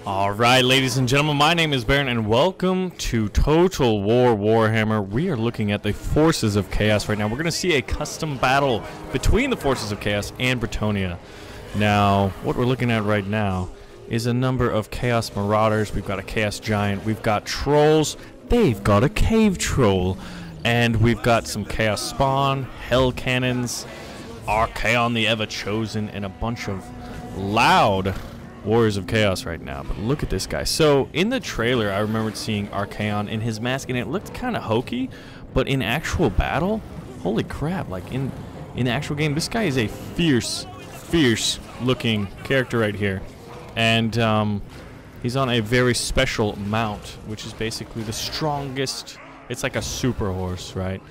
Alright, ladies and gentlemen, my name is Baron, and welcome to Total War Warhammer. We are looking at the Forces of Chaos right now. We're going to see a custom battle between the Forces of Chaos and Bretonia. Now, what we're looking at right now is a number of Chaos Marauders. We've got a Chaos Giant. We've got Trolls. They've got a Cave Troll. And we've got some Chaos Spawn, Hell Cannons, Archaon the Ever-Chosen, and a bunch of loud Warriors of Chaos right now. But look at this guy. So in the trailer I remembered seeing Archaon in his mask and it looked kind of hokey, but in actual battle, holy crap, like in the actual game, this guy is a fierce looking character right here. And he's on a very special mount, which is basically the strongest. It's like a super horse, right?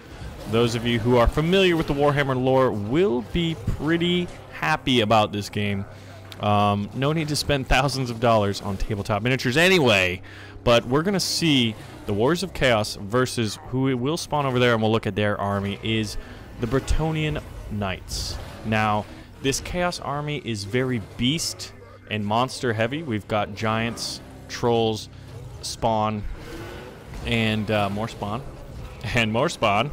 Those of you who are familiar with the Warhammer lore will be pretty happy about this game. No need to spend thousands of dollars on tabletop miniatures anyway, but we're going to see the Warriors of Chaos versus who it will spawn over there, and we'll look at their army, is the Bretonian Knights. Now, this Chaos army is very beast and monster heavy. We've got giants, trolls, spawn, and more spawn, and more spawn,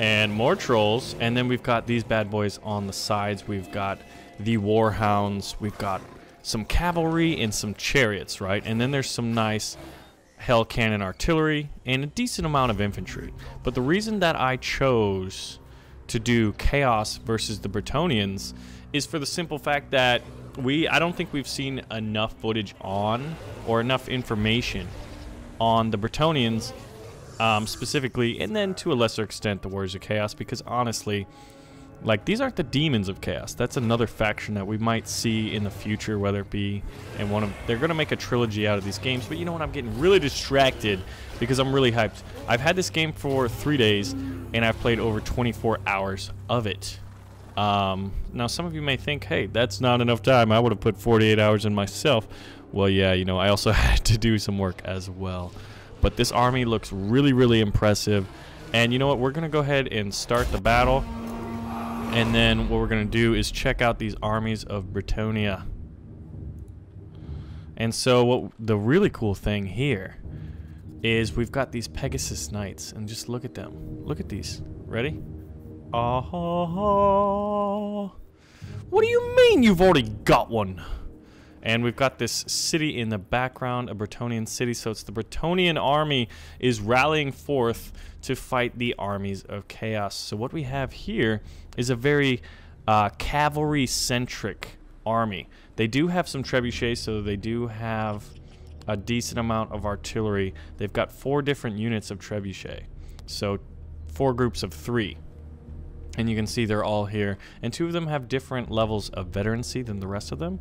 and more trolls, and then we've got these bad boys on the sides. We've got the Warhounds, we've got some cavalry and some chariots, right? And then there's some nice Hell Cannon artillery and a decent amount of infantry. But the reason that I chose to do Chaos versus the Bretonians is for the simple fact that I don't think we've seen enough footage on, or enough information on the Bretonians specifically, and then to a lesser extent the Warriors of Chaos, because honestly, like, these aren't the demons of chaos. That's another faction that we might see in the future, whether it be in one of... They're going to make a trilogy out of these games, but you know what? I'm getting really distracted because I'm really hyped. I've had this game for 3 days, and I've played over 24 hours of it. Now, some of you may think, hey, that's not enough time. I would have put 48 hours in myself. Well, yeah, you know, I also had to do some work as well. But this army looks really impressive. And you know what? We're going to go ahead and start the battle. And then what we're going to do is check out these armies of Bretonia. And so the really cool thing here is we've got these Pegasus Knights. And just look at them. Look at these. Ready? Oh, what do you mean you've already got one? And we've got this city in the background, a Bretonian city. So it's the Bretonian army is rallying forth to fight the armies of chaos. So what we have here is a very cavalry-centric army. They do have some trebuchets, so they do have a decent amount of artillery. They've got 4 different units of trebuchet. So 4 groups of 3. And you can see they're all here. And 2 of them have different levels of veterancy than the rest of them.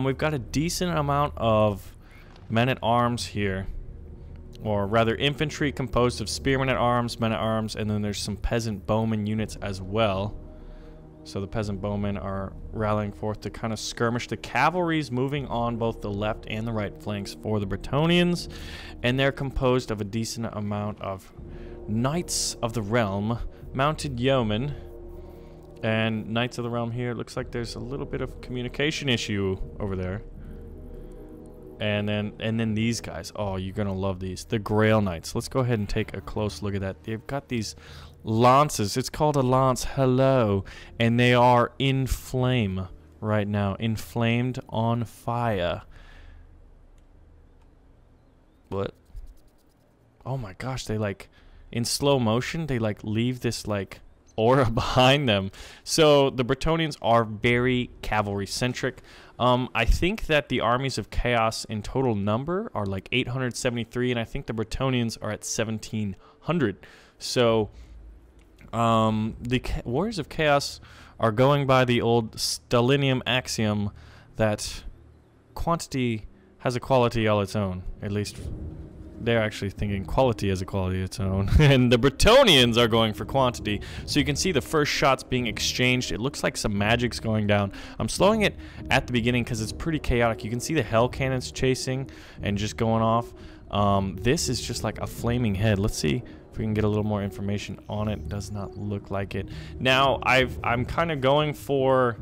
We've got a decent amount of men-at-arms here. Or rather, infantry composed of spearmen-at-arms, men-at-arms, and then there's some peasant bowmen units as well. So the peasant bowmen are rallying forth to kind of skirmish. The cavalry's moving on both the left and the right flanks for the Bretonians. And they're composed of a decent amount of Knights of the Realm, mounted yeomen, and Knights of the Realm here. It looks like there's a little bit of communication issue over there. And then these guys. Oh, you're gonna love these. The Grail Knights. Let's go ahead and take a close look at that. They've got these lances. It's called a lance. Hello. And they are in flame right now. Inflamed on fire. What? Oh my gosh, they like... in slow motion, they like leave this like aura behind them. So the Bretonians are very cavalry centric. I think that the armies of chaos in total number are like 873, and I think the Bretonians are at 1700. So the Warriors of Chaos are going by the old Stalinium axiom that quantity has a quality all its own, at least. They're actually thinking quality as a quality of its own. And the Bretonians are going for quantity. So you can see the first shots being exchanged. It looks like some magic's going down. I'm slowing it at the beginning because it's pretty chaotic. You can see the Hell Cannons chasing and just going off. This is just like a flaming head. Let's see if we can get a little more information on it. Does not look like it. Now, I'm kind of going for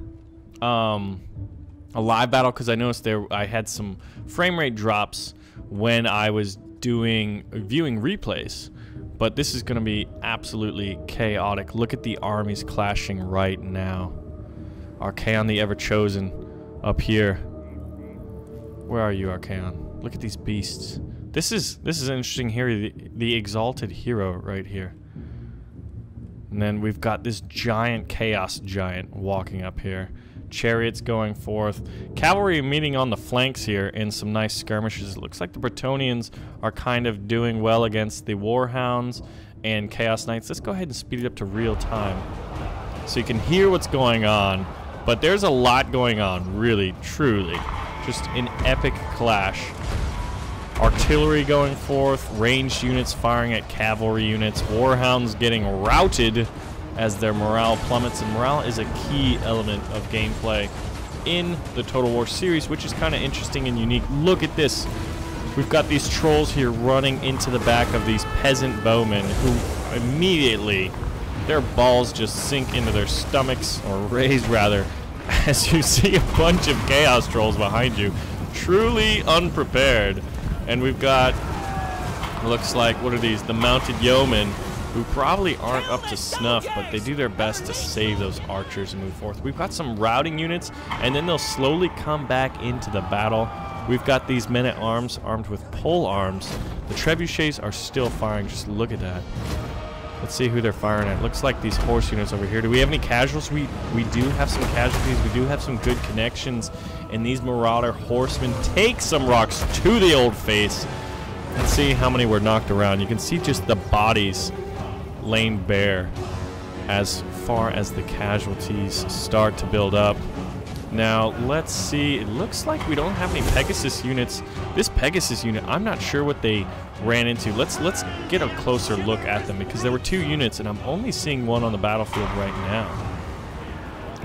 a live battle because I noticed I had some frame rate drops when I was viewing replays. But this is going to be absolutely chaotic. Look at the armies clashing right now. Archaon the Ever-Chosen up here. Where are you, Archaon? Look at these beasts. This is interesting here. The Exalted Hero right here. And then we've got this giant Chaos Giant walking up here. Chariots going forth. Cavalry meeting on the flanks here in some nice skirmishes. It looks like the Bretonians are kind of doing well against the Warhounds and Chaos Knights. Let's go ahead and speed it up to real time so you can hear what's going on. But there's a lot going on, really, truly. Just an epic clash. Artillery going forth, ranged units firing at cavalry units, Warhounds getting routed as their morale plummets, and morale is a key element of gameplay in the Total War series, which is kind of interesting and unique. Look at this. We've got these trolls here running into the back of these peasant bowmen who immediately, their balls just sink into their stomachs, or raise rather, as you see a bunch of chaos trolls behind you, truly unprepared. And we've got, looks like, what are these? The mounted yeomen, who probably aren't up to snuff, but they do their best to save those archers and move forth. We've got some routing units, and then they'll slowly come back into the battle. We've got these men-at-arms armed with pole arms. The trebuchets are still firing. Just look at that. Let's see who they're firing at. Looks like these horse units over here. Do we have any casualties? We do have some casualties. We do have some good connections. And these marauder horsemen take some rocks to the old face. Let's see how many were knocked around. You can see just the bodies laying bare as far as the casualties start to build up. Now, let's see. It looks like we don't have any Pegasus units. This Pegasus unit, I'm not sure what they ran into. Let's get a closer look at them, because there were 2 units, and I'm only seeing one on the battlefield right now.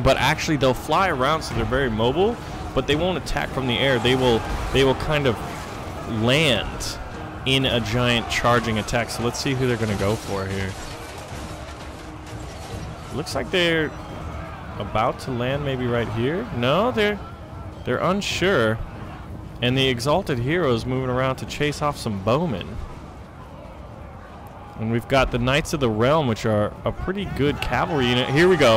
But actually, they'll fly around, so they're very mobile, but they won't attack from the air. They will kind of land in a giant charging attack. So let's see who they're going to go for here. Looks like they're about to land maybe right here. No, they're unsure. And the Exalted Hero is moving around to chase off some bowmen. And we've got the Knights of the Realm, which are a pretty good cavalry unit. Here we go.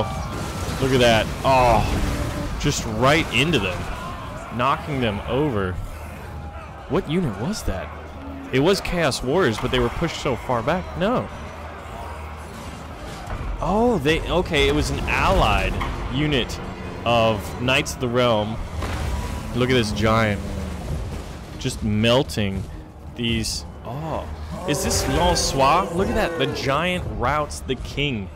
Look at that. Oh, just right into them, knocking them over. What unit was that? It was Chaos Warriors, but they were pushed so far back. No. Oh, okay, it was an allied unit of Knights of the Realm. Look at this giant. Just melting these. Oh, is this Lançois? Look at that. The giant routs the king.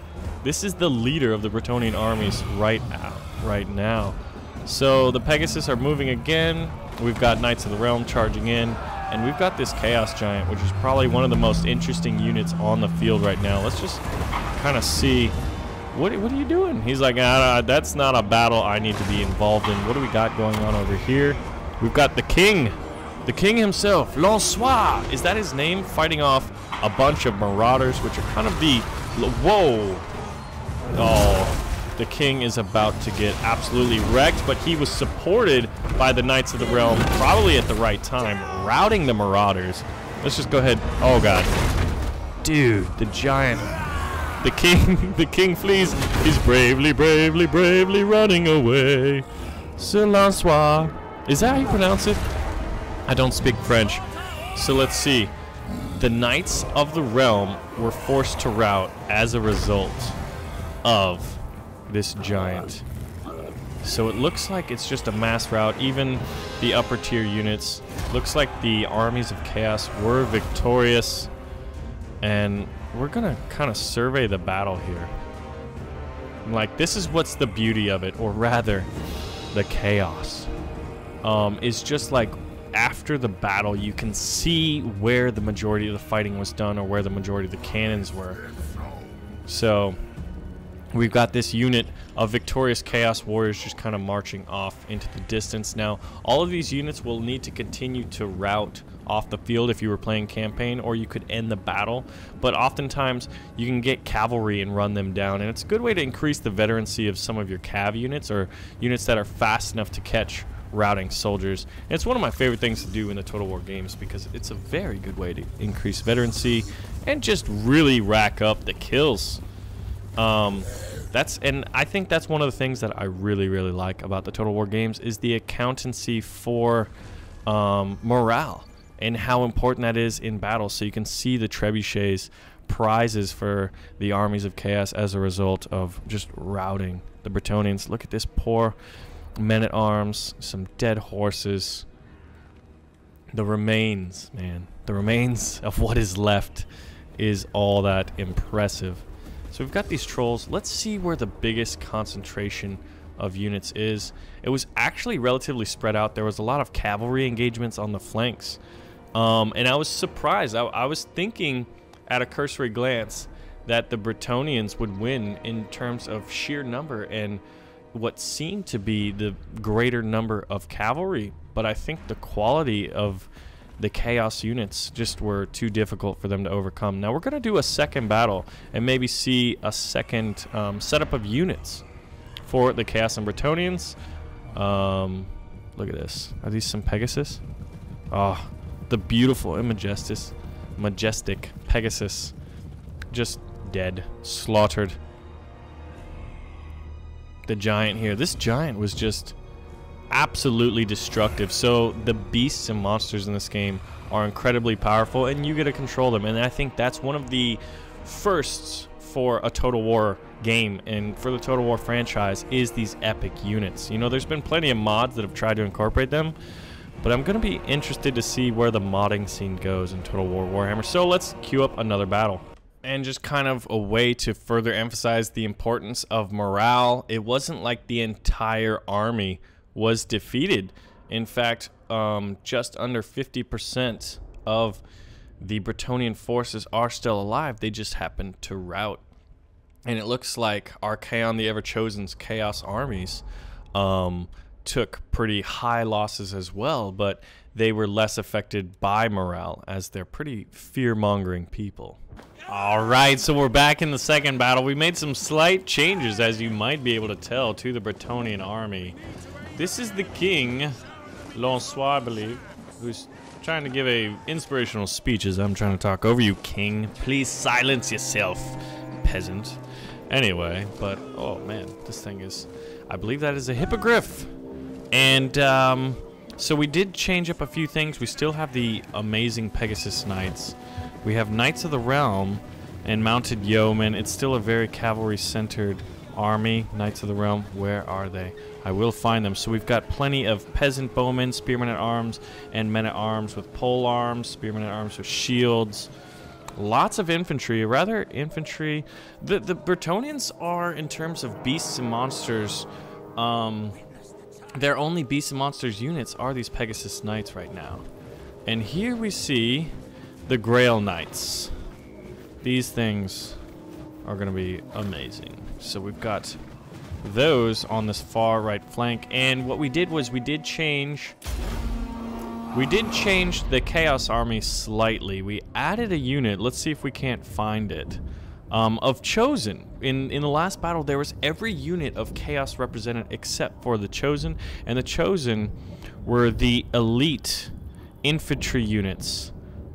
This is the leader of the Bretonian armies right now. So the Pegasus are moving again. We've got Knights of the Realm charging in. And we've got this Chaos Giant, which is probably one of the most interesting units on the field right now. Let's just kind of see. What are you doing? He's like, that's not a battle I need to be involved in. What do we got going on over here? We've got the king. The king himself, Lançois. Is that his name? Fighting off a bunch of marauders, which are kind of the... Whoa. Oh. The king is about to get absolutely wrecked, but he was supported by the Knights of the Realm, probably at the right time, routing the marauders. Let's just go ahead. Oh, God. Dude, the giant... The king flees. He's bravely running away. Sir Lançois. Is that how you pronounce it? I don't speak French. So let's see. The Knights of the Realm were forced to rout as a result of this giant. So it looks like it's just a mass rout. Even the upper tier units. Looks like the armies of chaos were victorious. And we're gonna kind of survey the battle here. Like, this is what's the beauty of it, or rather, the chaos. Is just like after the battle, you can see where the majority of the fighting was done, or where the majority of the cannons were. So we've got this unit of victorious Chaos Warriors just kind of marching off into the distance. Now, all of these units will need to continue to route off the field if you were playing campaign, or you could end the battle. But oftentimes, you can get cavalry and run them down, and it's a good way to increase the veterancy of some of your cav units, or units that are fast enough to catch routing soldiers. And it's one of my favorite things to do in the Total War games because it's a very good way to increase veterancy and just really rack up the kills. And I think that's one of the things that I really like about the Total War games is the accountancy for morale and how important that is in battle. So you can see the trebuchets prizes for the armies of chaos as a result of just routing the Bretonians. Look at this poor men-at-arms, some dead horses. The remains, man, the remains of what is left is all that impressive. So we've got these trolls. Let's see where the biggest concentration of units is. It was actually relatively spread out. There was a lot of cavalry engagements on the flanks. And I was surprised. I was thinking at a cursory glance that the Bretonians would win in terms of sheer number and what seemed to be the greater number of cavalry. But I think the quality of the chaos units just were too difficult for them to overcome. Now we're going to do a second battle and maybe see a second setup of units for the Chaos and Bretonians. Look at this. Are these some Pegasus? Oh, the beautiful and majestic Pegasus. Just dead, slaughtered. The giant here. This giant was just absolutely destructive. So the beasts and monsters in this game are incredibly powerful, and you get to control them. And I think that's one of the firsts for a Total War game and for the Total War franchise is these epic units. You know, there's been plenty of mods that have tried to incorporate them, but I'm going to be interested to see where the modding scene goes in Total War Warhammer. So let's queue up another battle. And just kind of a way to further emphasize the importance of morale, it wasn't like the entire army was defeated. In fact, just under 50% of the Bretonian forces are still alive. They just happened to rout. And it looks like Archaon the Ever-Chosen's Chaos armies took pretty high losses as well, but they were less affected by morale as they're pretty fear-mongering people. Alright, so we're back in the second battle. We made some slight changes, as you might be able to tell, to the Bretonian army. This is the king, Lançois, I believe, who's trying to give a inspirational speech as I'm trying to talk over you, king. Please silence yourself, peasant. Anyway, but, oh man, this thing is, I believe that is a hippogriff. And, so we did change up a few things. We still have the amazing Pegasus Knights. We have Knights of the Realm and Mounted Yeomen. It's still a very cavalry-centered army. Knights of the Realm, where are they? I will find them. So we've got plenty of peasant bowmen, spearmen at arms, and men at arms with pole arms, spearmen at arms with shields. Lots of infantry, rather infantry. The Bretonians are, in terms of beasts and monsters, their only beasts and monsters units are these Pegasus Knights right now. And here we see the Grail Knights. These things are going to be amazing. So we've got those on this far right flank, and what we did was we did change the Chaos army slightly. We added a unit, let's see if we can't find it, of Chosen. In the last battle there was every unit of Chaos represented except for the Chosen, and the Chosen were the elite infantry units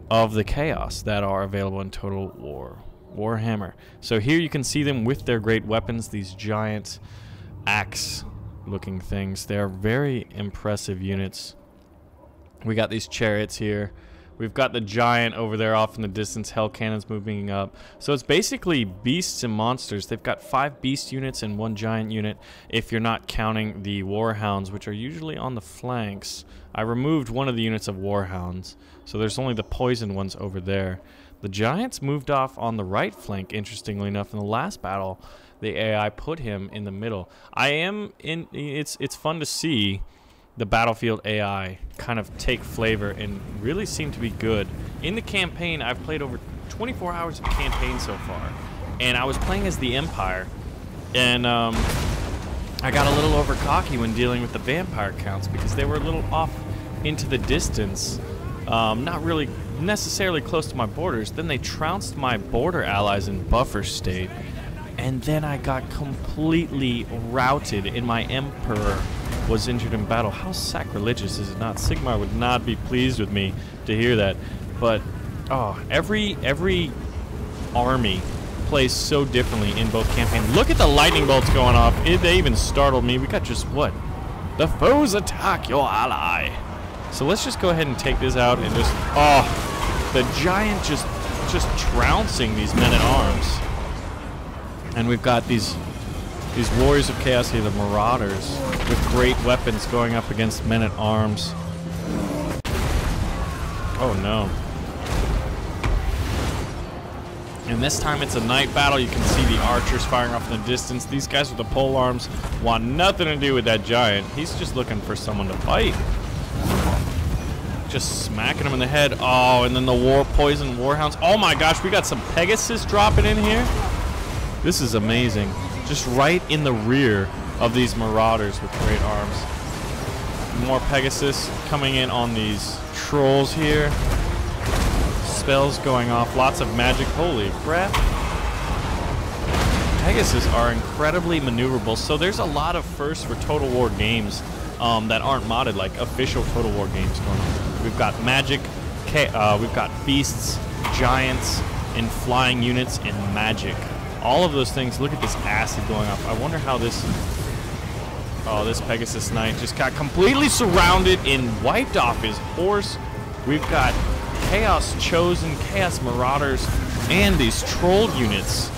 of the Chaos that are available in Total War Warhammer. So here you can see them with their great weapons, these giant axe looking things. They're very impressive units. We got these chariots here. We've got the giant over there off in the distance, hell cannons moving up. So it's basically beasts and monsters. They've got 5 beast units and 1 giant unit if you're not counting the warhounds, which are usually on the flanks. I removed one of the units of warhounds, so there's only the poison ones over there. The giants moved off on the right flank, interestingly enough. In the last battle, the AI put him in the middle. It's fun to see the battlefield AI kind of take flavor and really seem to be good. In the campaign, I've played over 24 hours of campaign so far, and I was playing as the Empire, And I got a little over cocky when dealing with the vampire counts because they were a little off into the distance, not really necessarily close to my borders. Then they trounced my border allies in buffer state, and then I got completely routed, and my emperor was injured in battle. How sacrilegious is it not? Sigmar would not be pleased with me to hear that. But every army plays so differently in both campaigns. Look at the lightning bolts going off. They even startled me. We got just what? The foes attack your ally. So let's just go ahead and take this out and just the giant just trouncing these men at arms. And we've got these warriors of chaos here, the marauders, with great weapons going up against men at arms. Oh no. And this time it's a night battle. You can see the archers firing off in the distance. These guys with the pole arms want nothing to do with that giant. He's just looking for someone to fight. Just smacking him in the head. Oh, and then the poison warhounds. Oh my gosh, we got some Pegasus dropping in here. This is amazing. Just right in the rear of these marauders with great arms. More Pegasus coming in on these trolls here. Spells going off, lots of magic. Holy crap. Pegasus are incredibly maneuverable, so there's a lot of firsts for Total War games that aren't modded, like official Total War games going on. We've got magic, we've got beasts, giants, and flying units, and magic. All of those things. Look at this acid going off. I wonder how this Pegasus Knight just got completely surrounded and wiped off his horse. We've got Chaos Chosen, Chaos Marauders, and these troll units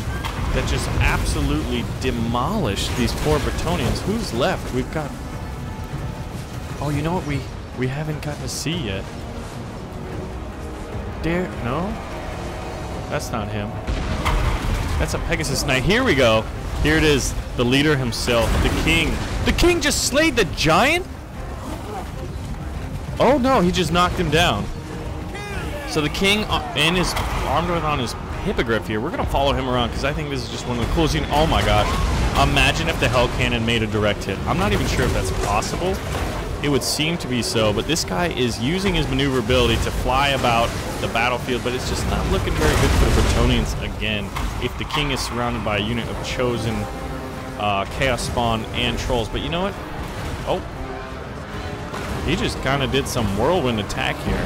that just absolutely demolished these poor Bretonians. Who's left? We've got... Oh, you know what we haven't gotten to see yet? No? That's not him. That's a Pegasus Knight. Here we go. Here it is. The leader himself, the king. The king just slayed the giant? Oh no, he just knocked him down. So the king and his armed on his hippogriff here. We're gonna follow him around because I think this is just one of the coolest scenes. Oh my gosh! Imagine if the Hell Cannon made a direct hit. I'm not even sure if that's possible. It would seem to be so, but this guy is using his maneuverability to fly about the battlefield, but it's just not looking very good for the Bretonians again. If the king is surrounded by a unit of chosen chaos spawn and trolls, but you know what? Oh, he just kind of did some whirlwind attack here.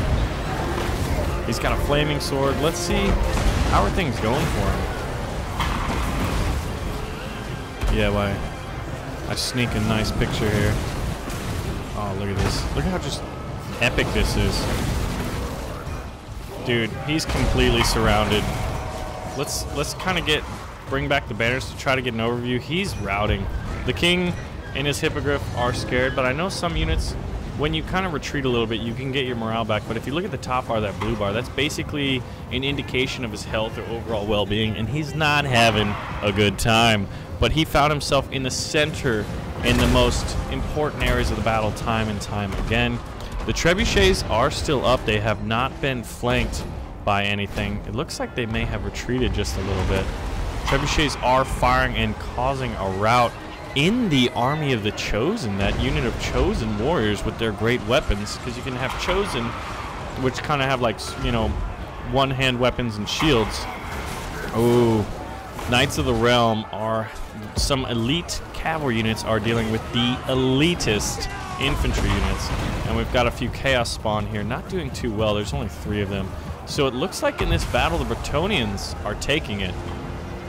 He's got a flaming sword. Let's see, how are things going for him? Yeah, why? I sneak a nice picture here. Oh, look at this. Look at how just epic this is. Dude, he's completely surrounded. Let's kind of bring back the banners to try to get an overview. He's routing. The king and his hippogriff are scared, but I know some units, when you kind of retreat a little bit, you can get your morale back. But if you look at the top bar, that blue bar, that's basically an indication of his health or overall well-being, and he's not having a good time. But he found himself in the center in the most important areas of the battle time and time again. The trebuchets are still up. They have not been flanked by anything. It looks like they may have retreated just a little bit. Trebuchets are firing and causing a rout in the army of the Chosen, that unit of Chosen warriors with their great weapons, because you can have Chosen, which kind of have, like, you know, one-hand weapons and shields. Ooh. Knights of the Realm are some elite cavalry units are dealing with the elitist infantry units. And we've got a few chaos spawn here, not doing too well. There's only 3 of them. So it looks like in this battle the Bretonians are taking it.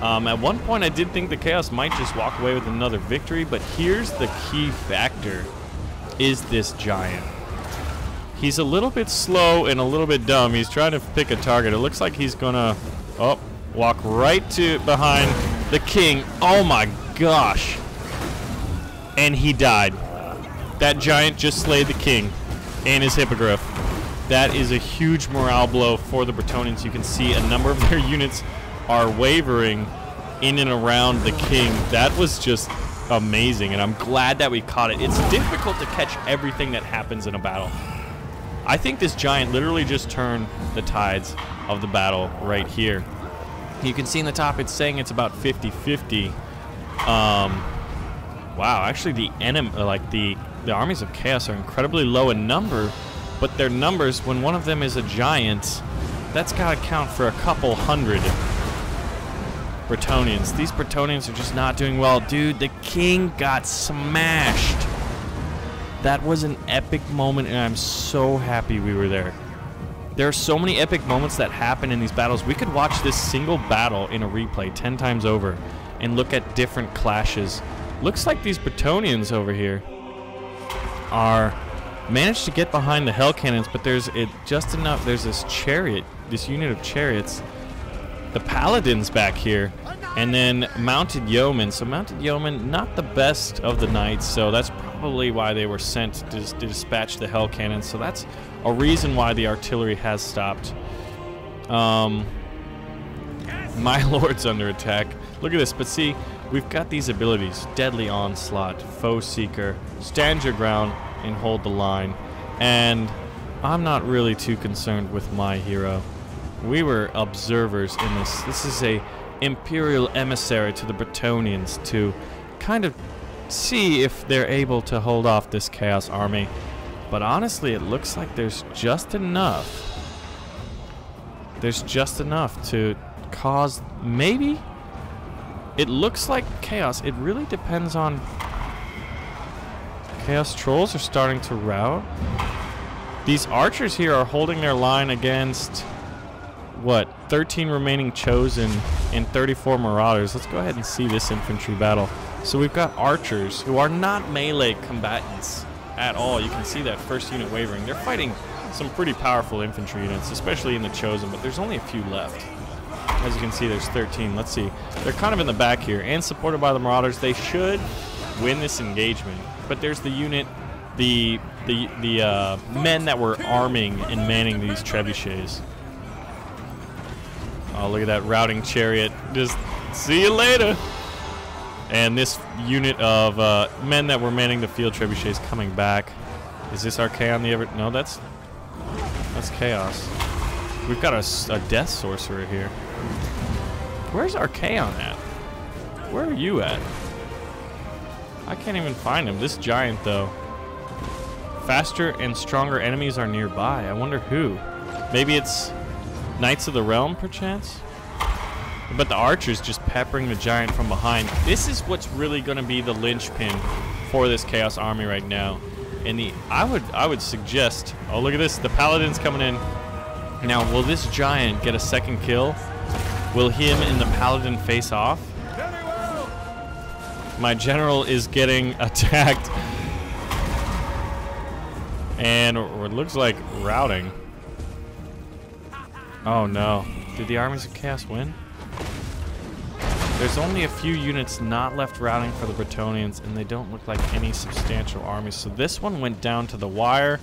At one point I did think the chaos might just walk away with another victory, but here's the key factor, is this giant. He's a little bit slow and a little bit dumb. He's trying to pick a target. It looks like he's gonna walk right to behind the king. Oh my gosh. And he died. That giant just slayed the king and his hippogriff. That is a huge morale blow for the Bretonians. You can see a number of their units are wavering in and around the king. That was just amazing, and I'm glad that we caught it. It's difficult to catch everything that happens in a battle. I think this giant literally just turned the tides of the battle right here. You can see in the top it's saying it's about 50-50. Wow, actually the enemy, like the armies of Chaos are incredibly low in number, but their numbers, when one of them is a giant, that's got to count for a couple hundred Bretonians. These Bretonians are just not doing well. Dude, the king got smashed. That was an epic moment, and I'm so happy we were there. There are so many epic moments that happen in these battles. We could watch this single battle in a replay 10 times over and look at different clashes. Looks like these Bretonians over here are managed to get behind the hell cannons, but there's just enough. There's this chariot, this unit of chariots. The paladins back here, and then mounted yeomen. So mounted yeomen, not the best of the knights, so that's probably why they were sent to dispatch the hell cannons. So that's a reason why the artillery has stopped. My lord's under attack. Look at this, but see, we've got these abilities: Deadly Onslaught, Foe Seeker, Stand Your Ground, and Hold the Line. And I'm not really too concerned with my hero. We were observers in this. This is a imperial emissary to the Bretonians to kind of see if they're able to hold off this Chaos army. But honestly, it looks like there's just enough. There's just enough to cause, maybe? It looks like Chaos. It really depends on... Chaos Trolls are starting to rout. These archers here are holding their line against... what, 13 remaining chosen and 34 marauders. Let's go ahead and see this infantry battle. So we've got archers who are not melee combatants at all. You can see that first unit wavering. They're fighting some pretty powerful infantry units, especially in the chosen, but there's only a few left. As you can see, there's 13. Let's see. They're kind of in the back here and supported by the marauders. They should win this engagement, but there's the unit, the men that were arming and manning these trebuchets. Oh, look at that routing chariot. Just see you later. And this unit of men that were manning the field trebuchets coming back. Is this Archaon the ever? No, that's Chaos. We've got a death sorcerer here. Where's Archaon at? Where are you at? I can't even find him. This giant, though. Faster and stronger enemies are nearby. I wonder who. Maybe it's Knights of the Realm, perchance? But the archers just peppering the giant from behind. This is what's really going to be the linchpin for this Chaos army right now. And I would suggest... Oh, look at this. The paladin's coming in. Now, will this giant get a second kill? Will him and the paladin face off? My general is getting attacked. And it looks like routing. Oh no. Did the armies of Chaos win? There's only a few units not left routing for the Bretonians, and they don't look like any substantial armies. So this one went down to the wire.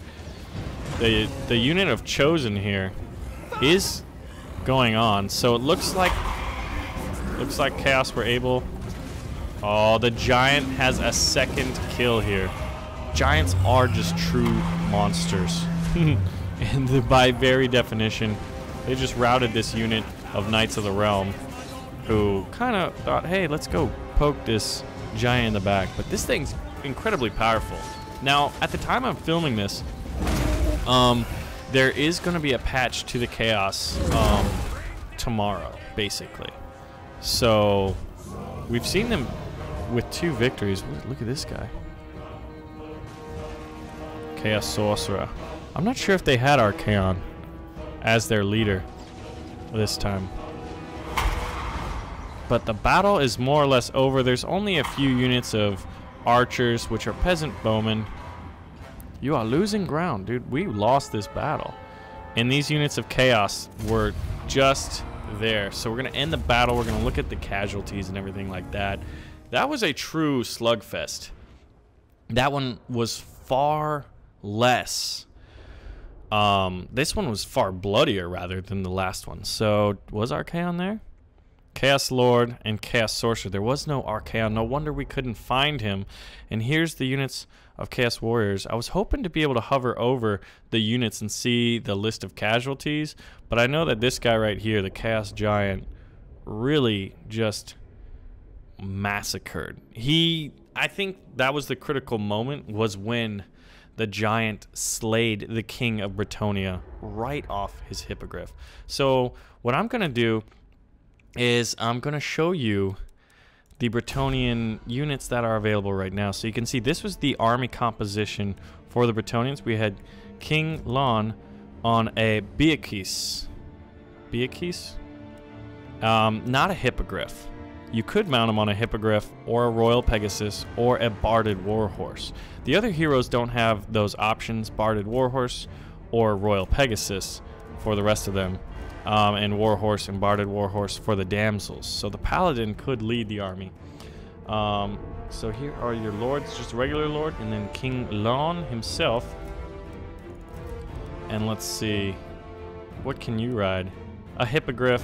The unit of Chosen here is going on. So it looks like Chaos were able... Oh, the giant has a second kill here. Giants are just true monsters. And by very definition, they just routed this unit of Knights of the Realm, who kind of thought, hey, let's go poke this giant in the back. But this thing's incredibly powerful. Now, at the time I'm filming this, there is going to be a patch to the Chaos tomorrow, basically. So, we've seen them with 2 victories. Look at this guy. Chaos Sorcerer. I'm not sure if they had Archaon as their leader this time. But the battle is more or less over. There's only a few units of archers, which are peasant bowmen. You are losing ground, dude. We lost this battle. And these units of Chaos were just there. So we're going to end the battle. We're going to look at the casualties and everything like that. That was a true slugfest. That one was far less. This one was far bloodier, rather, than the last one. So, was Archaon there? Chaos Lord and Chaos Sorcerer. There was no Archaon. No wonder we couldn't find him. And here's the units of Chaos Warriors. I was hoping to be able to hover over the units and see the list of casualties, but I know that this guy right here, the Chaos Giant, really just massacred. I think that was the critical moment, was when the giant slayed the king of Bretonia right off his hippogriff. So what I'm going to do is I'm going to show you the Bretonian units that are available right now. So you can see this was the army composition for the Bretonians. We had King Lon on a Beatrice. Beatrice? Not a hippogriff. You could mount him on a hippogriff or a royal Pegasus or a barded warhorse. The other heroes don't have those options, barded warhorse or royal Pegasus for the rest of them, and warhorse and barded warhorse for the damsels. So the paladin could lead the army. So here are your lords, just a regular lord, and then King Lon himself. And let's see, what can you ride? A hippogriff,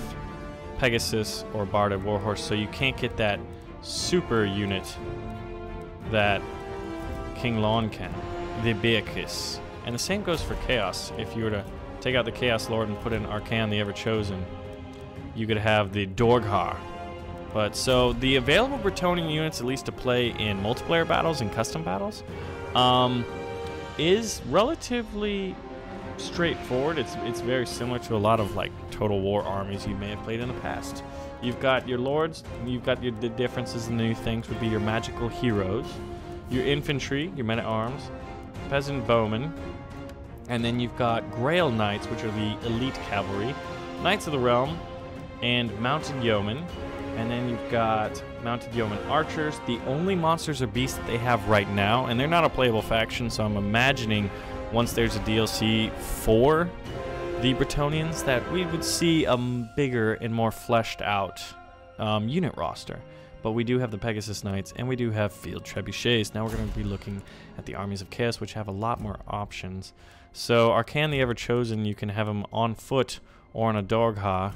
Pegasus, or barded warhorse. So you can't get that super unit that King Lon can, the Beatrice. And the same goes for Chaos. If you were to take out the Chaos Lord and put in Arcan the Ever-Chosen, you could have the Dorghar. But so the available Bretonian units, at least to play in multiplayer battles and custom battles, is relatively straightforward. It's very similar to a lot of like Total War armies you may have played in the past. You've got your lords, you've got the differences and the new things would be your magical heroes, your infantry, your men-at-arms, peasant bowmen, and then you've got Grail Knights, which are the elite cavalry, Knights of the Realm, and mounted yeomen. And then you've got mounted yeoman archers. The only monsters or beasts that they have right now, and they're not a playable faction, so I'm imagining once there's a DLC for the Bretonians that we would see a bigger and more fleshed out unit roster. But we do have the Pegasus Knights, and we do have Field Trebuchets. Now we're going to be looking at the Armies of Chaos, which have a lot more options. So Arcan the Ever-Chosen, you can have him on foot or on a Dorghar.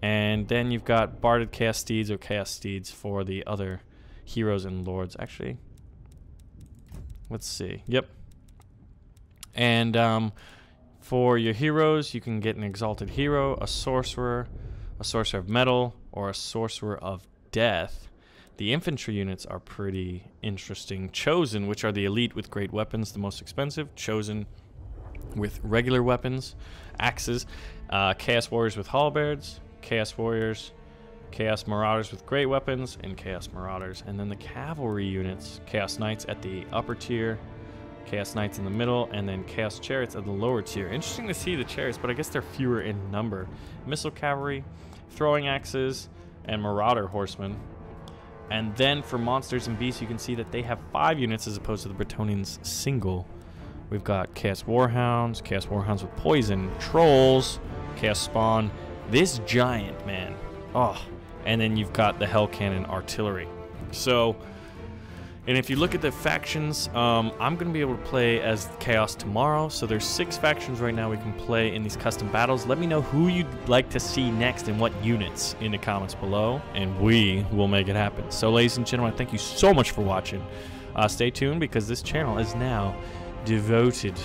And then you've got Barded Chaos Steeds or Chaos Steeds for the other heroes and lords. Actually, let's see. Yep. And for your heroes, you can get an Exalted Hero, a Sorcerer of Metal, or a Sorcerer of Death. The infantry units are pretty interesting. Chosen, which are the elite with great weapons, the most expensive. Chosen with regular weapons, axes. Chaos Warriors with halberds. Chaos Warriors, Chaos Marauders with great weapons, and Chaos Marauders. And then the cavalry units, Chaos Knights at the upper tier, Chaos Knights in the middle, and then Chaos Chariots at the lower tier. Interesting to see the chariots, but I guess they're fewer in number. Missile Cavalry, Throwing Axes, and Marauder Horsemen. And then for monsters and beasts, you can see that they have 5 units as opposed to the Bretonians' single. We've got Chaos Warhounds with poison, Trolls, Chaos Spawn, this giant, man. Oh, and then you've got the Hell Cannon Artillery. So, and if you look at the factions, I'm going to be able to play as Chaos tomorrow. So there's 6 factions right now we can play in these custom battles. Let me know who you'd like to see next and what units in the comments below, and we will make it happen. So ladies and gentlemen, thank you so much for watching. Stay tuned, because this channel is now devoted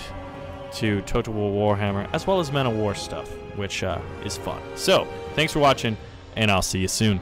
to Total War Warhammer, as well as Men of War stuff, which is fun. So, thanks for watching, and I'll see you soon.